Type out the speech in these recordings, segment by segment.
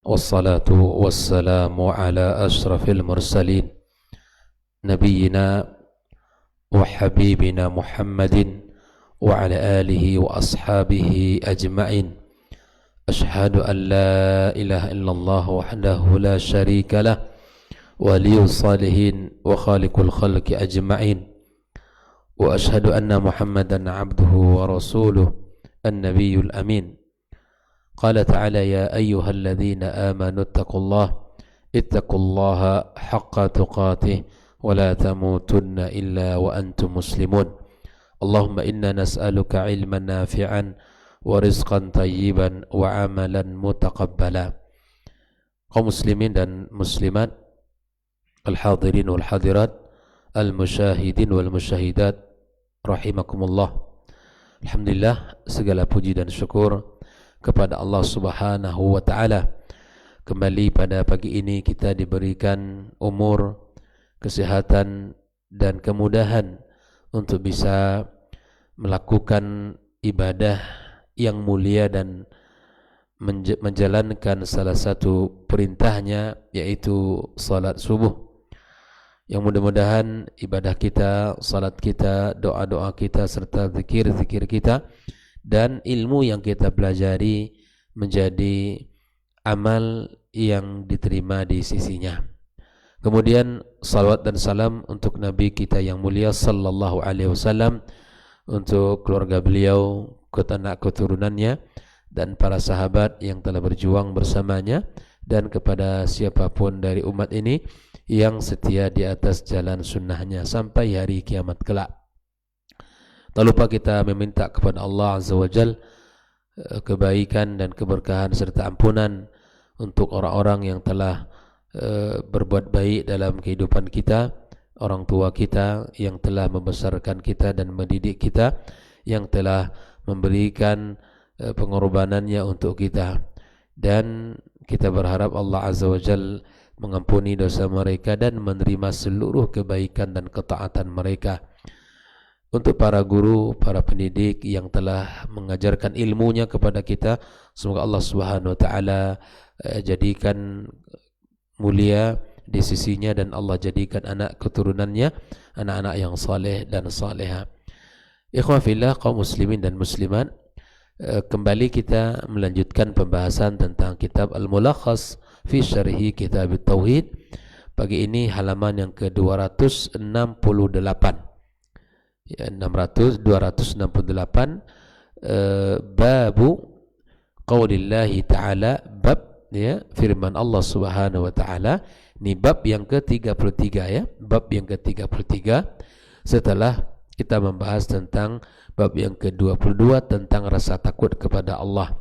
والصلاة والسلام على أشرف المرسلين نبينا وحبيبنا محمد وعلى آله وأصحابه أجمعين. أشهد أن لا إله إلا الله وحده لا شريك له ولي الصالحين وخالق الخلق أجمعين، وأشهد أن محمدا عبده ورسوله النبي الأمين. قال تعالى: يا أيها الذين آمنوا اتقوا الله حق تقاته ولا تموتن إلا وأنتم مسلمون. اللهم إنا نسألك علما نافعا ورزقا طيبا وعملا متقبلا. Kaum muslimin dan muslimat, al-hadirin wal hadirat, al-musyahidin wal musyahidat, rahimakumullah. Alhamdulillah, segala puji dan syukur kepada Allah Subhanahu wa ta'ala. Kembali pada pagi ini kita diberikan umur, kesehatan dan kemudahan untuk bisa melakukan ibadah yang mulia dan menjalankan salah satu perintahnya, yaitu salat subuh. Yang mudah-mudahan ibadah kita, salat kita, doa-doa kita, serta zikir-zikir kita dan ilmu yang kita pelajari menjadi amal yang diterima di sisinya. Kemudian salawat dan salam untuk Nabi kita yang mulia sallallahu alaihi wasallam, untuk keluarga beliau, anak keturunannya, dan para sahabat yang telah berjuang bersamanya, dan kepada siapapun dari umat ini yang setia di atas jalan sunnahnya sampai hari kiamat kelak. Tak lupa kita meminta kepada Allah Azza wa Jal kebaikan dan keberkahan serta ampunan untuk orang-orang yang telah berbuat baik dalam kehidupan kita, orang tua kita yang telah membesarkan kita dan mendidik kita, yang telah memberikan pengorbanannya untuk kita, dan kita berharap Allah Azza wa Jal mengampuni dosa mereka dan menerima seluruh kebaikan dan ketaatan mereka. Untuk para guru, para pendidik yang telah mengajarkan ilmunya kepada kita, semoga Allah Subhanahu wa ta'ala jadikan mulia di sisinya, dan Allah jadikan anak keturunannya anak-anak yang saleh dan saleha. Ikhwan fillah, kaum muslimin dan muslimat, kembali kita melanjutkan pembahasan tentang kitab Al-Mulakhas fi Syarhi Kitab Tauhid. Pagi ini halaman yang ke-268, 268, babu qaulillahi ta'ala, bab firman Allah Subhanahu wa ta'ala. Ini bab yang ke-33 ya, bab yang ke-33 setelah kita membahas tentang bab yang ke-22 tentang rasa takut kepada Allah.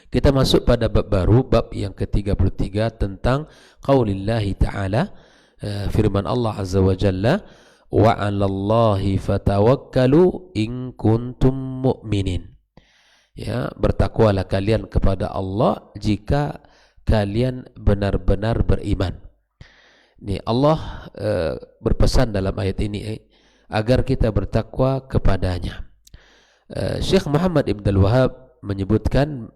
Kita masuk pada bab baru, bab yang ke-33 tentang qaulillahi ta'ala, firman Allah Azza wa Jalla, wa 'alallahi fatawakkalu in kuntum mu'minin. Ya, bertakwalah kalian kepada Allah jika kalian benar-benar beriman. Ini Allah berpesan dalam ayat ini agar kita bertakwa kepadanya. Syekh Muhammad Ibn Al-Wahhab menyebutkan,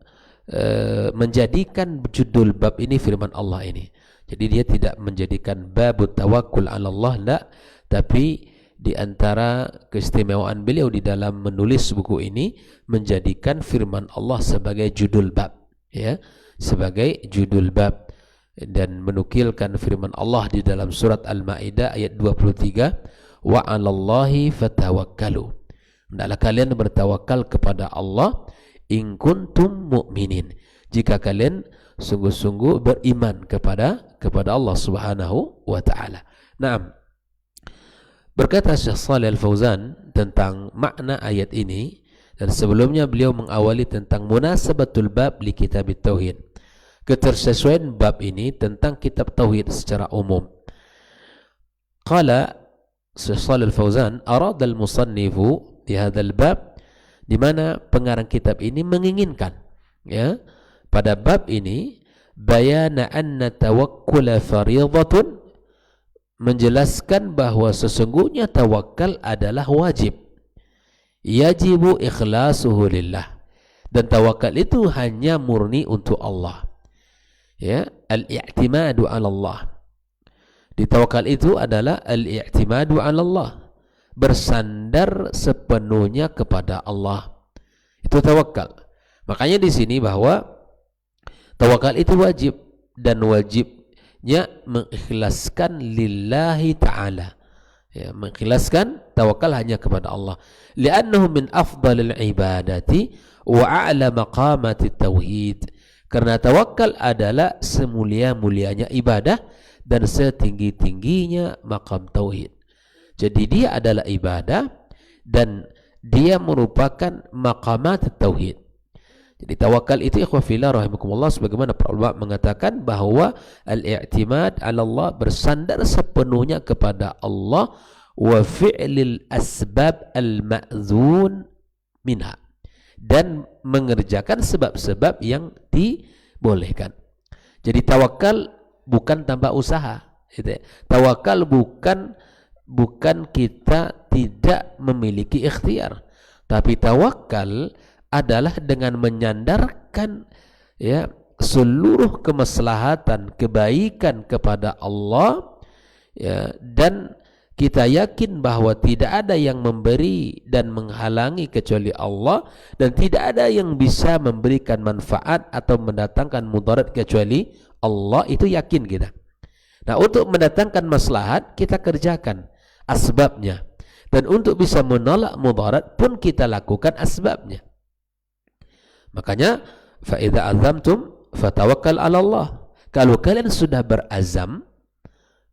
menjadikan judul bab ini firman Allah ini. Jadi dia tidak menjadikan babut tawakkul 'ala Allah, la, tapi di antara keistimewaan beliau di dalam menulis buku ini menjadikan firman Allah sebagai judul bab, ya, sebagai judul bab, dan menukilkan firman Allah di dalam surat Al-Maidah ayat 23, wa 'alallahi fatawakkalu, hendaklah kalian bertawakal kepada Allah, in kuntum mu'minin, jika kalian sungguh-sungguh beriman kepada Allah Subhanahu wa ta'ala. Naam. Berkata Syekh Shalih Al-Fauzan tentang makna ayat ini, dan sebelumnya beliau mengawali tentang munasabatul bab li kitab tauhid, ketersesuaian bab ini tentang kitab tauhid secara umum. Qala Syekh Shalih Al-Fauzan, arada al-musannifu di hadzal bab, di mana pengarang kitab ini menginginkan, ya, pada bab ini bayana anna tawakkula fardhatun, menjelaskan bahwa sesungguhnya tawakal adalah wajib, yajibu ikhlasuhu lillah, dan tawakal itu hanya murni untuk Allah. ya, al-i'timadu 'ala Allah. Di tawakal itu adalah al-i'timadu 'ala Allah, bersandar sepenuhnya kepada Allah. Itu tawakal. Makanya di sini bahwa tawakal itu wajib, dan wajibnya mengikhlaskan lillahi ta'ala. Ya, mengikhlaskan tawakal hanya kepada Allah. Li'annahu min afdalil ibadati wa a'la maqamati tauhid. Karena tawakal adalah semulia-mulianya ibadah dan setinggi-tingginya maqam tauhid. Jadi dia adalah ibadah dan dia merupakan maqamat tauhid. Jadi tawakal itu ikhwah fillah rahimakumullah, sebagaimana para ulama mengatakan bahwa al-i'timad 'ala Allah, bersandar sepenuhnya kepada Allah, wa fi'lil asbab al-ma'zun minha, dan mengerjakan sebab-sebab yang dibolehkan. Jadi tawakal bukan tanpa usaha, gitu ya. Tawakal bukan kita tidak memiliki ikhtiar, tapi tawakal adalah dengan menyandarkan, ya, seluruh kemaslahatan, kebaikan kepada Allah, ya, dan kita yakin bahwa tidak ada yang memberi dan menghalangi kecuali Allah, dan tidak ada yang bisa memberikan manfaat atau mendatangkan mudarat kecuali Allah. Itu yakin kita. Nah, untuk mendatangkan maslahat kita kerjakan asbabnya, dan untuk bisa menolak mudarat pun kita lakukan asbabnya. Makanya fa idza azamtum fatawakkal 'ala Allah. Kalau kalian sudah berazam,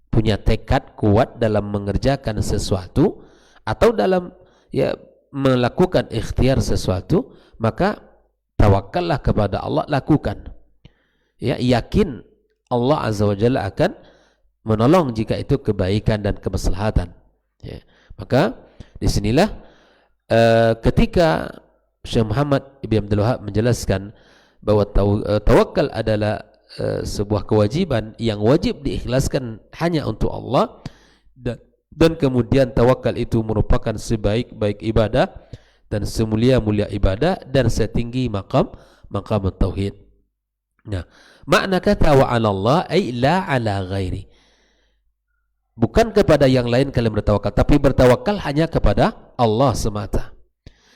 punya tekad kuat dalam mengerjakan sesuatu atau dalam, ya, melakukan ikhtiar sesuatu, maka tawakallah kepada Allah, lakukan. Ya, yakin Allah Azza wa Jalla akan menolong jika itu kebaikan dan kemaslahatan. Ya. Maka disinilah ketika Syekh Muhammad Ibn Abdul Wahab menjelaskan bahwa tawakal adalah sebuah kewajiban yang wajib diikhlaskan hanya untuk Allah, dan kemudian tawakal itu merupakan sebaik-baik ibadah dan semulia-mulia ibadah dan setinggi maqam tauhid. Nah, makna kata wa 'ala Allah ay la 'ala ghairi. Bukan kepada yang lain kalian bertawakal, tapi bertawakal hanya kepada Allah semata.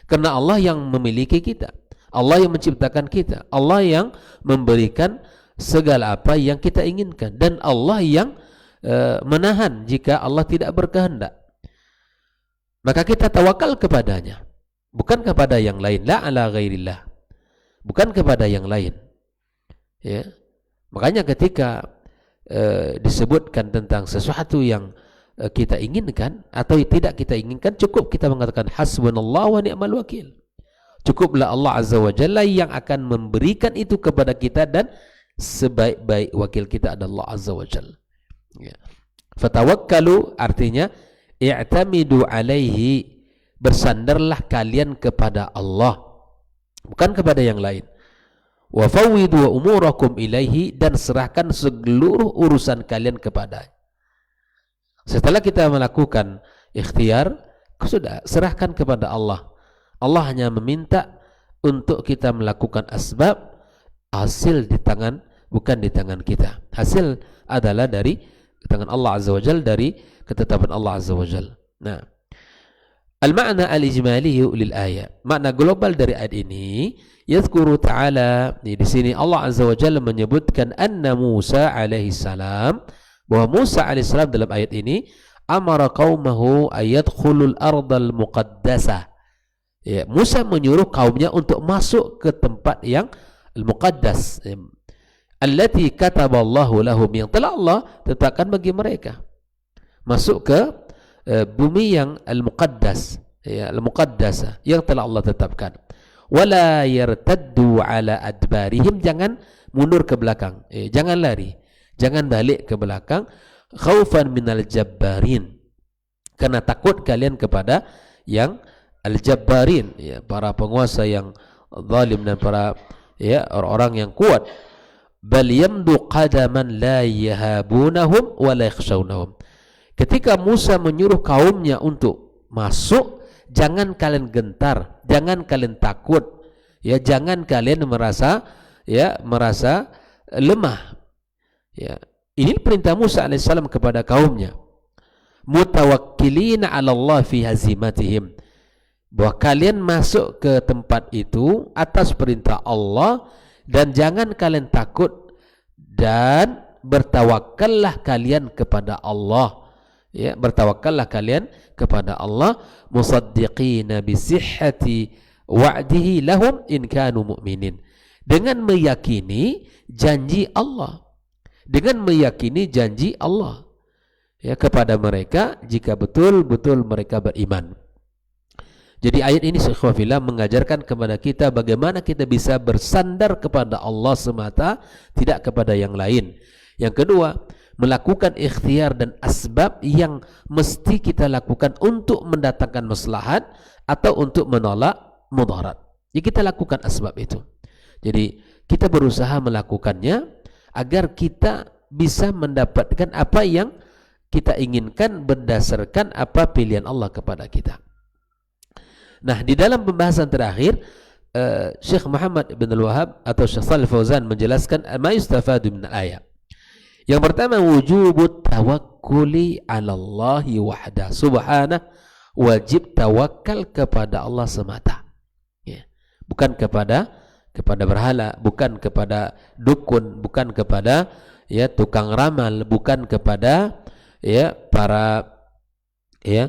Karena Allah yang memiliki kita, Allah yang menciptakan kita, Allah yang memberikan segala apa yang kita inginkan, dan Allah yang menahan jika Allah tidak berkehendak. Maka kita tawakal kepadanya, bukan kepada yang lain. La ala ghairillah, bukan kepada yang lain. Ya. Makanya ketika disebutkan tentang sesuatu yang kita inginkan atau tidak kita inginkan, cukup kita mengatakan hasbunallah wa ni'mal wakil. Cukuplah Allah Azza wa Jalla yang akan memberikan itu kepada kita, dan sebaik-baik wakil kita adalah Allah Azza wa Jalla. Ya. Fatawakkalu artinya i'tamidu alaihi, bersandarlah kalian kepada Allah, bukan kepada yang lain. Wa fawwidu umurakum ilaihi, dan serahkan seluruh urusan kalian kepada. Setelah kita melakukan ikhtiar, sudah serahkan kepada Allah. Allah hanya meminta untuk kita melakukan asbab, hasil di tangan, bukan di tangan kita. Hasil adalah dari tangan Allah Azza wa Jalla, dari ketetapan Allah Azza wa Jalla. Nah, al-ma'na al-ijmali lil ayat, makna global dari ayat ini, yadhkuru ta'ala, di sini Allah Azza wa Jalla menyebutkan anna Musa alaihi salam, bahwa Musa alaihissalam dalam ayat ini amara qaumahu ayadkhulul ardal muqaddasah. Ya, Musa menyuruh kaumnya untuk masuk ke tempat yang al-muqaddas, allati kataballahu lahum, yang telah Allah tetapkan bagi mereka. Masuk ke bumi yang al-muqaddas, ya, al-muqaddasah, yang telah Allah tetapkan. Wala yartaddu ala adbarihim, jangan mundur ke belakang, jangan lari, jangan balik ke belakang. Khaufan minal jabbarin, karena takut kalian kepada yang al-jabbarin, ya, para penguasa yang zalim dan para, ya, orang-orang yang kuat. Bal yamdu qadaman la yahabunahum wa la yakhshawnahum. Ketika Musa menyuruh kaumnya untuk masuk, jangan kalian gentar, jangan kalian takut, ya, jangan kalian merasa, ya, merasa lemah, Ya, ini perintah Musa alaihissalam kepada kaumnya. Mutawakkilina 'ala Allah fi hazimatihim. Bahwa kalian masuk ke tempat itu atas perintah Allah dan jangan kalian takut dan bertawakkallah kalian kepada Allah. Ya, bertawakkallah kalian kepada Allah musaddiqina bi sihhati wa'dihi lahum in kanu mu'minin. Dengan meyakini janji Allah. Dengan meyakini janji Allah ya kepada mereka jika betul-betul mereka beriman. Jadi ayat ini Syekhwafillah mengajarkan kepada kita bagaimana kita bisa bersandar kepada Allah semata, tidak kepada yang lain. Yang kedua, melakukan ikhtiar dan asbab yang mesti kita lakukan untuk mendatangkan maslahat atau untuk menolak mudarat. Ya, kita lakukan asbab itu. Jadi kita berusaha melakukannya agar kita bisa mendapatkan apa yang kita inginkan berdasarkan apa pilihan Allah kepada kita. Nah, di dalam pembahasan terakhir Syekh Muhammad ibn al-Wahhab atau Syekh Shalih Fauzan menjelaskan ma yustafadu min al-ayat. Yang pertama, wujubut tawakkuli 'ala Allah wahda subhanahu, wajib tawakal kepada Allah semata. Ya. Bukan kepada berhala, bukan kepada dukun, bukan kepada ya tukang ramal, bukan kepada ya para ya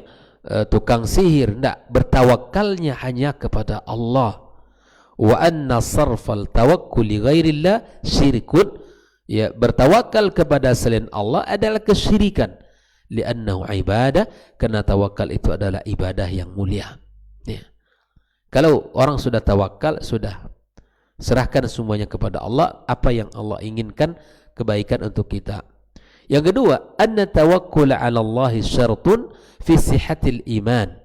tukang sihir. Tidak, bertawakalnya hanya kepada Allah. Wa anna sarfal tawakkuli ghairillah syirkun. Ya, bertawakal kepada selain Allah adalah kesyirikan. Li'annahu ibadah, karena tawakal itu adalah ibadah yang mulia. Ya. Kalau orang sudah tawakal, sudah serahkan semuanya kepada Allah, apa yang Allah inginkan kebaikan untuk kita. Yang kedua, anna tawakkul 'ala Allah syartun fi sihhatil iman.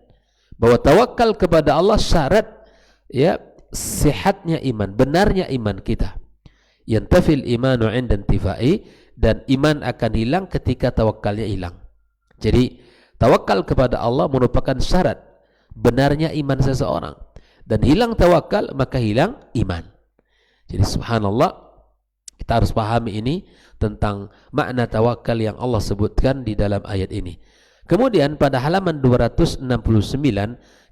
Bahwa tawakal kepada Allah syarat ya sihatnya iman, benarnya iman kita. Yantafil imanu 'inda intifai, dan iman akan hilang ketika tawakalnya hilang. Jadi tawakal kepada Allah merupakan syarat benarnya iman seseorang, dan hilang tawakal maka hilang iman. Jadi subhanallah, kita harus pahami ini tentang makna tawakal yang Allah sebutkan di dalam ayat ini. Kemudian pada halaman 269,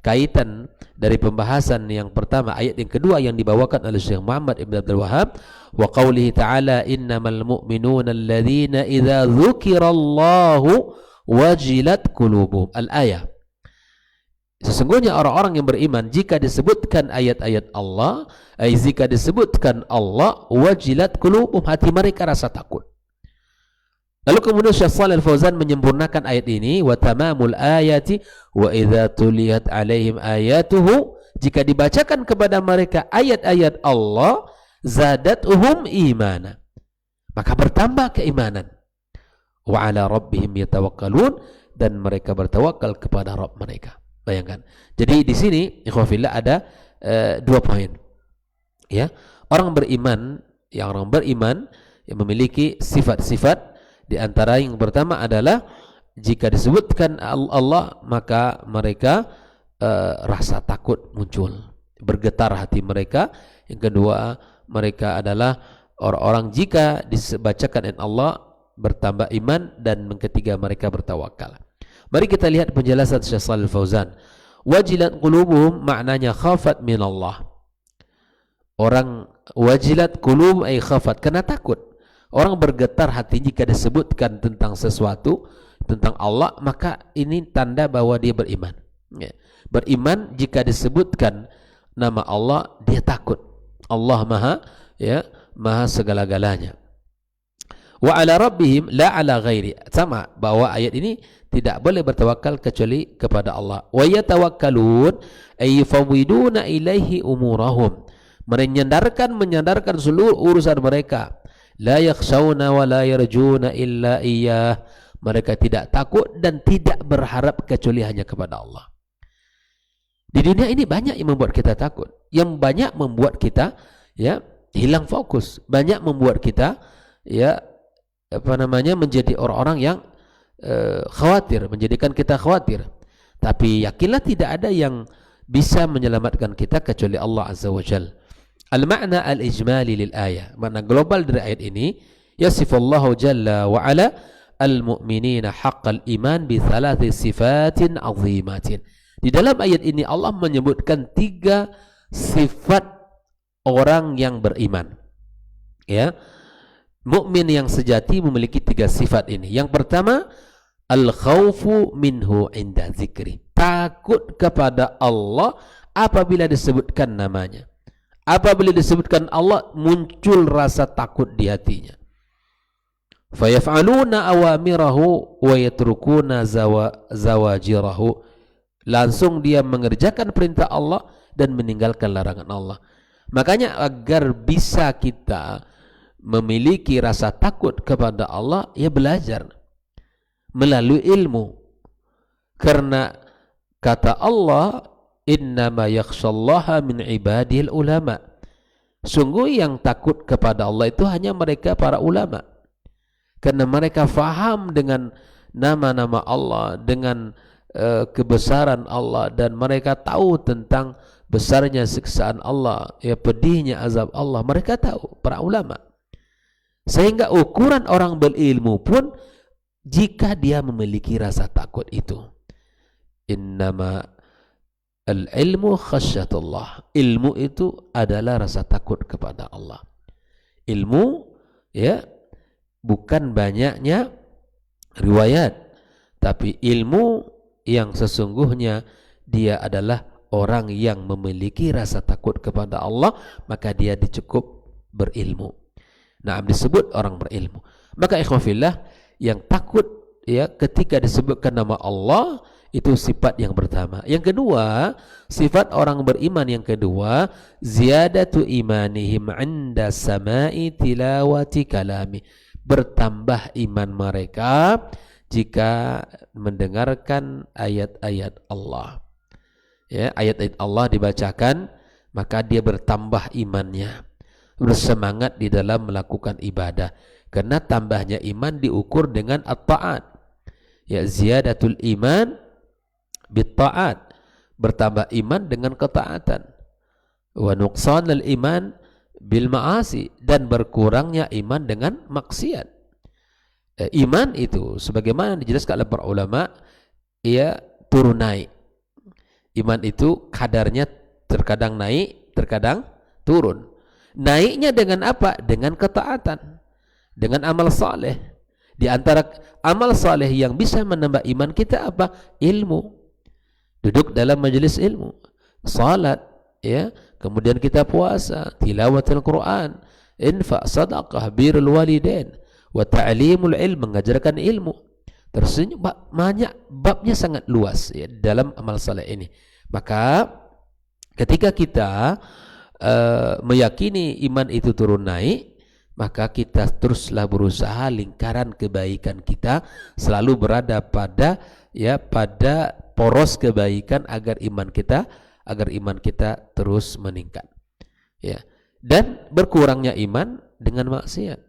kaitan dari pembahasan yang pertama, ayat yang kedua yang dibawakan oleh Syekh Muhammad ibn Abdul Wahhab, wa qawlihi ta'ala innamal mu'minuna alladhina idza dzukirallahu wajilat qulubuhum, al-ayah. Sesungguhnya orang-orang yang beriman jika disebutkan ayat-ayat Allah, jika disebutkan Allah, wajilat qulubuhum, hati mereka rasa takut. Lalu kemudian Syekh Shalih Fauzan menyempurnakan ayat ini, wa tamamul ayati wa idza tuliyat alaihim ayatuhu, jika dibacakan kepada mereka ayat-ayat Allah, zadatuhum imana, maka bertambah keimanan. Wa ala rabbihim yatawakkalun, dan mereka bertawakal kepada Rabb mereka. Bayangkan. Jadi di sini ikhwafillah ada dua poin. Ya, orang beriman yang memiliki sifat-sifat. Di antara yang pertama adalah jika disebutkan Allah maka mereka rasa takut muncul, bergetar hati mereka. Yang kedua, mereka adalah orang-orang jika dibacakan Allah bertambah iman, dan yang ketiga mereka bertawakal. Mari kita lihat penjelasan Syekh Shalih Fauzan. Wajilat qulubuhum maknanya khafat min Allah. Orang wajilat qulub ay khafat, karena takut. Orang bergetar hati jika disebutkan tentang sesuatu, tentang Allah, maka ini tanda bahwa dia beriman. Ya. Beriman jika disebutkan nama Allah, dia takut. Allah maha segala-galanya. Wa ala rabbihim la ala ghairi, sama bahwa ayat ini tidak boleh bertawakal kecuali kepada Allah. Wa yatawakkalun ay yufawwiduna ilaihi umurahum, menyandarkan seluruh urusan mereka. La yakhshawna wa la yarjuna illa iyyah, mereka tidak takut dan tidak berharap kecuali hanya kepada Allah. Di dunia ini banyak yang membuat kita takut, yang banyak membuat kita ya hilang fokus, banyak membuat kita ya menjadi orang-orang yang khawatir, menjadikan kita khawatir. Tapi yakinlah tidak ada yang bisa menyelamatkan kita kecuali Allah Azza wa Jalla. Al-makna al-ijmali lil ayah, makna global dari ayat ini Yasifullahu jalla wa ala al-mu'minina haqqal iman bi thalathi sifatin azimatin. Di dalam ayat ini Allah menyebutkan 3 sifat orang yang beriman. Ya. Mukmin yang sejati memiliki 3 sifat ini. Yang pertama, al-khaufu minhu inda zikri. Takut kepada Allah apabila disebutkan namanya. Apabila disebutkan Allah, muncul rasa takut di hatinya. Fayaf'aluna awamirahu wa yatrukuna zawajirahu. Langsung dia mengerjakan perintah Allah dan meninggalkan larangan Allah. Makanya agar bisa kita memiliki rasa takut kepada Allah, ya belajar melalui ilmu. Karena kata Allah, innama yakhshallaha min ibadihil ulama. Sungguh yang takut kepada Allah itu hanya mereka para ulama. Karena mereka faham dengan nama-nama Allah, dengan kebesaran Allah, dan mereka tahu tentang besarnya siksaan Allah, ya pedihnya azab Allah. Mereka tahu, para ulama. Sehingga ukuran orang berilmu pun jika dia memiliki rasa takut itu. Innama al-ilmu khasyatullah. Ilmu itu adalah rasa takut kepada Allah. Ilmu, ya, bukan banyaknya riwayat, tapi ilmu yang sesungguhnya dia adalah orang yang memiliki rasa takut kepada Allah, maka dia dicukup berilmu. Nah, disebut orang berilmu. Maka ikhwan fillah, yang takut, ya, ketika disebutkan nama Allah, itu sifat yang pertama. Yang kedua, sifat orang beriman yang kedua, ziyadatu imanihim 'inda sama'i tilawati kalami. Bertambah iman mereka jika mendengarkan ayat-ayat Allah. Ya, ayat-ayat Allah dibacakan, maka dia bertambah imannya, bersemangat di dalam melakukan ibadah. Karena tambahnya iman diukur dengan at-ta'at. Ya, ziyadatul iman bit-ta'at. Bertambah iman dengan ketaatan. Wa nuqsanul iman bil ma'asi. Dan berkurangnya iman dengan maksiat. Iman itu sebagaimana dijelaskan oleh para ulama, ia turun naik. Iman itu kadarnya terkadang naik, terkadang turun. Naiknya dengan apa? Dengan ketaatan, dengan amal saleh. Di antara amal saleh yang bisa menambah iman kita apa? Ilmu. Duduk dalam majelis ilmu, salat, ya, kemudian kita puasa, tilawatul Quran, infak, sedekah, birrul walidain, wa ta'limul ilm, mengajarkan ilmu. Tersenyum, banyak babnya, sangat luas, ya, dalam amal saleh ini. Maka ketika kita meyakini iman itu turun naik, maka kita teruslah berusaha lingkaran kebaikan kita selalu berada pada, ya, pada poros kebaikan agar iman kita terus meningkat. Ya. Dan berkurangnya iman dengan maksiat.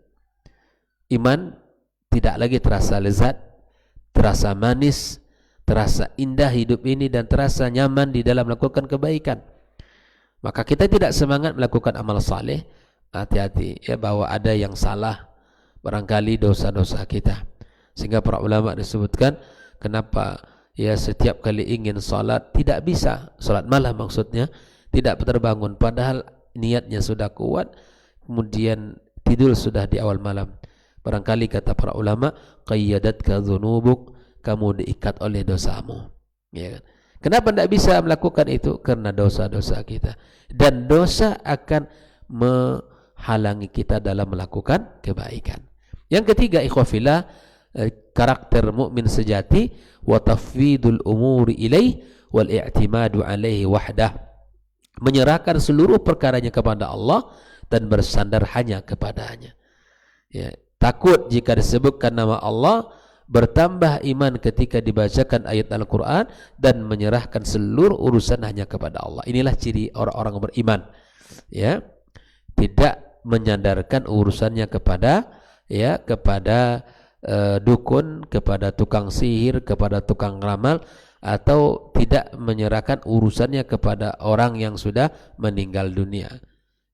Iman tidak lagi terasa lezat, terasa manis, terasa indah hidup ini, dan terasa nyaman di dalam melakukan kebaikan. Maka kita tidak semangat melakukan amal saleh. Hati-hati, ya, bahwa ada yang salah, barangkali dosa-dosa kita. Sehingga para ulama disebutkan kenapa, ya, setiap kali ingin salat tidak bisa, salat malam maksudnya, tidak terbangun padahal niatnya sudah kuat, kemudian tidur sudah di awal malam. Barangkali kata para ulama, qayyadatka dzunubuk, kamu diikat oleh dosamu. Ya kan? Kenapa tidak bisa melakukan itu? Karena dosa-dosa kita. Dan dosa akan menghalangi kita dalam melakukan kebaikan. Yang ketiga, ikhwafillah, karakter mukmin sejati, wa tafwidul umuri ilaih wal i'timadu alaihi wahdah. Menyerahkan seluruh perkaranya kepada Allah dan bersandar hanya kepadanya. Ya, takut jika disebutkan nama Allah, bertambah iman ketika dibacakan ayat Al-Quran, dan menyerahkan seluruh urusan hanya kepada Allah. Inilah ciri orang-orang beriman. Ya, tidak menyandarkan urusannya kepada, ya, kepada dukun, kepada tukang sihir, kepada tukang ramal, atau tidak menyerahkan urusannya kepada orang yang sudah meninggal dunia,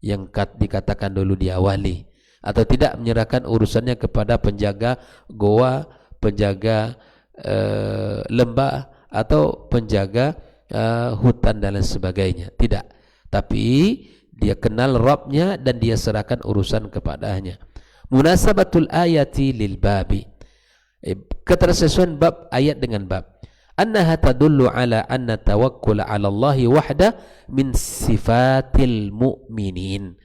yang dikatakan dulu dia wali, atau tidak menyerahkan urusannya kepada penjaga goa, penjaga lembah atau penjaga hutan dan lain sebagainya. Tidak. Tapi dia kenal Rabbnya dan dia serahkan urusan kepadanya. Munasabatul ayati lil babi. Ketersesuaian bab ayat dengan bab. Annaha tadullu ala anna tawakkul ala Allah wahda min sifatil mu'minin.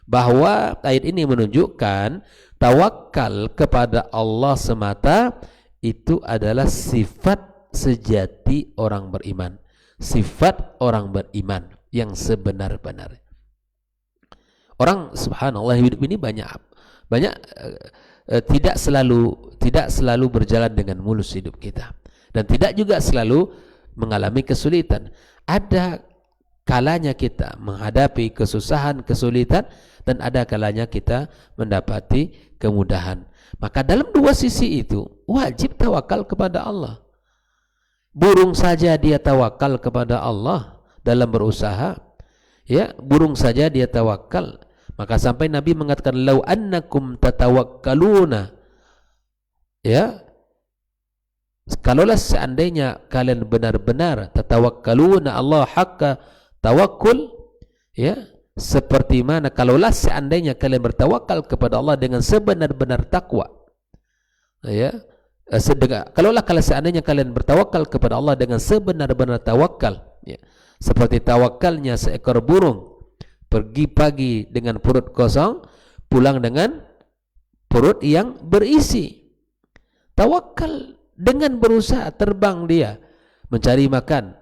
Bahwa ayat ini menunjukkan tawakal kepada Allah semata itu adalah sifat sejati orang beriman. Sifat orang beriman yang sebenar-benar. Orang subhanallah hidup ini banyak tidak selalu berjalan dengan mulus hidup kita, dan tidak juga selalu mengalami kesulitan. Ada kalanya kita menghadapi kesusahan, kesulitan, dan ada kalanya kita mendapati kemudahan. Maka dalam dua sisi itu wajib tawakal kepada Allah. Burung saja dia tawakal kepada Allah dalam berusaha, ya, burung saja dia tawakal. Maka sampai Nabi mengatakan, lau annakum tatawakkaluna, ya, kalaulah seandainya kalian benar-benar tatawakkaluna Allah haqqa tawakkul, ya, seperti mana kalaulah seandainya kalian bertawakal kepada Allah dengan sebenar-benar takwa, ya, kalaulah seandainya kalian bertawakal kepada Allah dengan sebenar-benar tawakal, ya, seperti tawakalnya seekor burung pergi pagi dengan perut kosong, pulang dengan perut yang berisi. Tawakal dengan berusaha terbang dia mencari makan.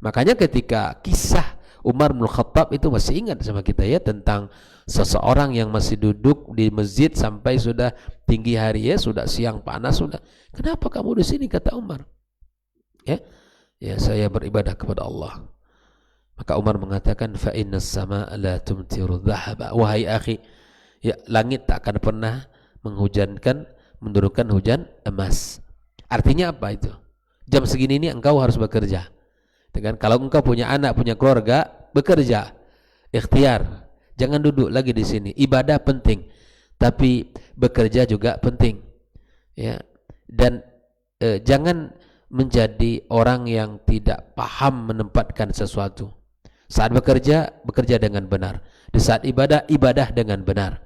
Makanya ketika kisah Umar bin Khattab itu masih ingat sama kita, ya, tentang seseorang yang masih duduk di masjid sampai sudah tinggi hari, ya, sudah siang panas sudah. Kenapa kamu di sini, kata Umar? Ya, saya beribadah kepada Allah. Maka Umar mengatakan, fa innas samaa la tumtiru dhahaba. Wahai akhi, ya, langit tak akan pernah menurunkan hujan emas. Artinya apa itu? Jam segini ini engkau harus bekerja. Dengan kalau engkau punya anak, punya keluarga, bekerja, ikhtiar. Jangan duduk lagi di sini. Ibadah penting, tapi bekerja juga penting. Ya, dan jangan menjadi orang yang tidak paham menempatkan sesuatu. Saat bekerja, bekerja dengan benar. Di saat ibadah, ibadah dengan benar.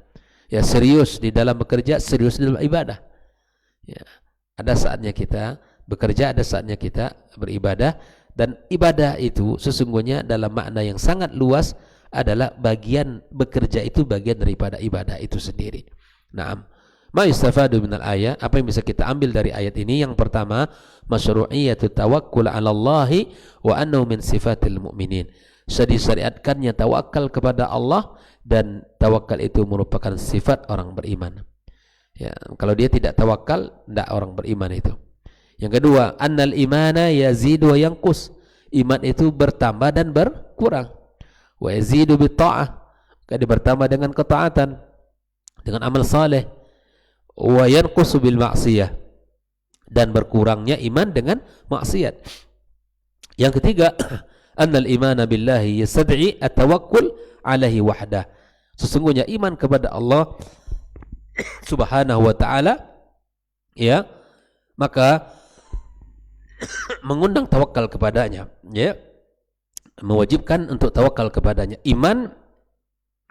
Ya, serius di dalam bekerja, serius di dalam ibadah. Ya, ada saatnya kita bekerja, ada saatnya kita beribadah, dan ibadah itu sesungguhnya dalam makna yang sangat luas adalah bagian bekerja itu bagian daripada ibadah itu sendiri. Naam. Ma yustafadu minal ayat, apa yang bisa kita ambil dari ayat ini? Yang pertama, masyru'iyatu tawakkul 'ala Allahi wa annahu min sifatil mu'minin. Disyariatkannya tawakal kepada Allah, dan tawakal itu merupakan sifat orang beriman. Ya, kalau dia tidak tawakal, tidak orang beriman itu. Yang kedua, annal imana yazidu wa yanqus. Iman itu bertambah dan berkurang. Wa yazidu bi ta'ah, dia bertambah dengan ketaatan, dengan amal saleh. Wa yanqusu bil ma'siyah, dan berkurangnya iman dengan maksiat. Yang ketiga, annal imana billahi yastad'i at-tawakkul alaihi wahdah. Sesungguhnya iman kepada Allah subhanahu wa ta'ala, ya, maka mengundang tawakal kepadanya, ya, mewajibkan untuk tawakal kepadanya. Iman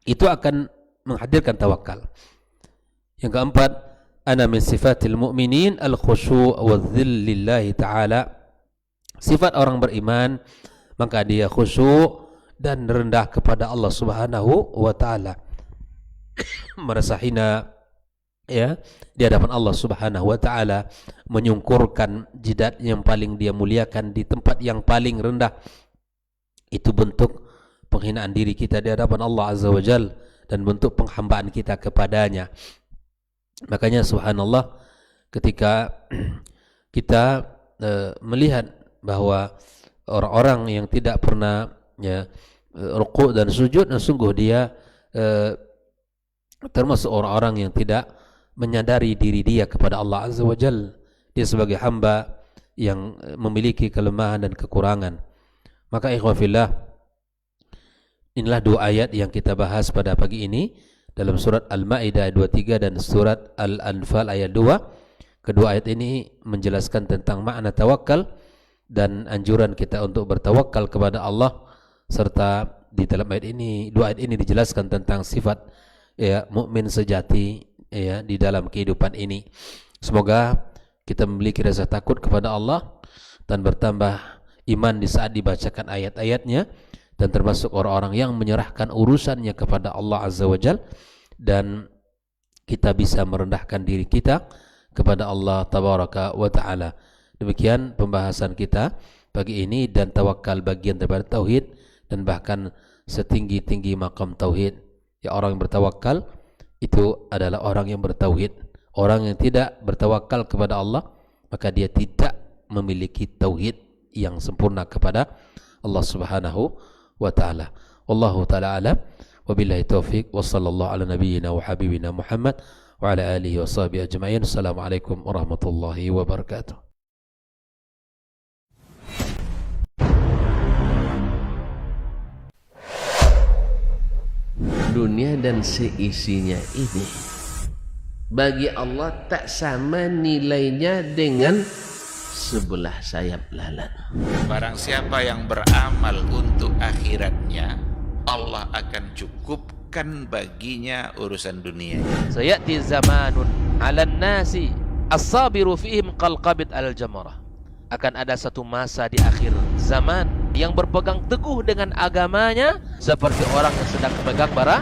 itu akan menghadirkan tawakal. Yang keempat, ana min sifatil mu'minin al-khusyu' wa dhill lillahi ta'ala. Sifat orang beriman, maka dia khusyuk dan rendah kepada Allah Subhanahu wa taala. Merasa hina, ya, di hadapan Allah Subhanahu wa taala, menyungkurkan jidat yang paling dia muliakan di tempat yang paling rendah. Itu bentuk penghinaan diri kita di hadapan Allah Azza wa Jalla dan bentuk penghambaan kita kepadanya. Makanya subhanallah, ketika kita melihat bahwa orang-orang yang tidak pernah, ya, ruku' dan sujud, dan sungguh dia termasuk orang-orang yang tidak menyadari diri dia kepada Allah Azza wa Jalla. Dia sebagai hamba yang memiliki kelemahan dan kekurangan. Maka ikhwafillah, inilah dua ayat yang kita bahas pada pagi ini, dalam surat Al-Maidah ayat 23 dan surat Al-Anfal ayat 2. Kedua ayat ini menjelaskan tentang makna tawakal dan anjuran kita untuk bertawakal kepada Allah, serta di dalam ayat ini, dua ayat ini dijelaskan tentang sifat ya mukmin sejati ya di dalam kehidupan ini. Semoga kita memiliki rasa takut kepada Allah dan bertambah iman di saat dibacakan ayat-ayatnya, dan termasuk orang-orang yang menyerahkan urusannya kepada Allah Azza wa Jal, dan kita bisa merendahkan diri kita kepada Allah Tabaraka wa Ta'ala. Demikian pembahasan kita pagi ini, dan tawakal bagian daripada tauhid, dan bahkan setinggi-tinggi makam tauhid. Ya, orang yang bertawakal itu adalah orang yang bertauhid. Orang yang tidak bertawakal kepada Allah, maka dia tidak memiliki tauhid yang sempurna kepada Allah Subhanahu wa Ta'ala. Wallahu ta'ala alam, wabillahi taufiq, wa sallallahu ala nabiyyina wa habibina Muhammad wa ala alihi wa sahbihi ajma'in. Assalamualaikum warahmatullahi wabarakatuh. Dunia dan seisinya ini bagi Allah tak sama nilainya dengan sebelah sayap lalat. Barang siapa yang beramal untuk akhiratnya, Allah akan cukupkan baginya urusan dunia. Sayati zamanun 'alan nasi as-sabiru fihim qalqabit al-jamarah. Akan ada satu masa di akhir zaman yang berpegang teguh dengan agamanya seperti orang yang sedang memegang bara